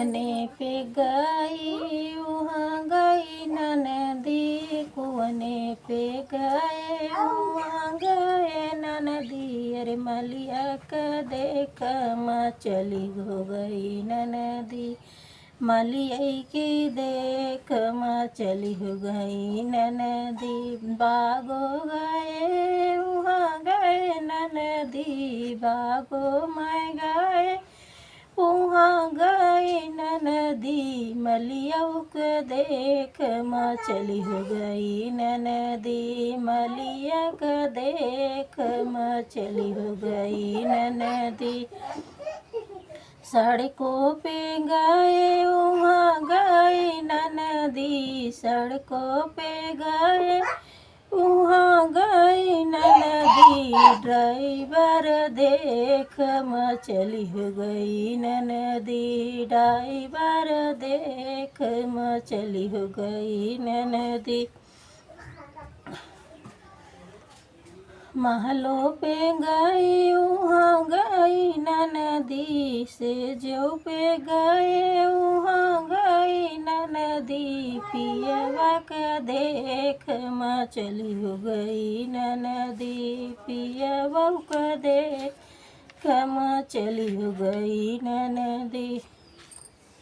कुआने पे गई वहाँ गई ननदी, कुआने पे गए वहाँ गए ननदी। अरे मलिया का देख चली हो गई ननदी, मलिया की देख चली हो गई ननदी। बागो गए वहाँ गए ननदी, बागो मैं गए वहाँ गई ननदी। मलिया के देख चली हो गई ननदी, मलिया के देख चली हो गई ननदी। सड़कों पे गए वहाँ गई ननदी, सड़कों पे गए वहाँ गई ननदी। ड्राइवर देख चली हो गई ननदी, ड्राइवर देख चली हो गई ननदी। महलों पे गई वहाँ गई ननदी, सेजों पे गए वहाँ गई ननदी। पियवा का देख चली हो गई ननदी, पियवा का देख चली हो गई ननदी।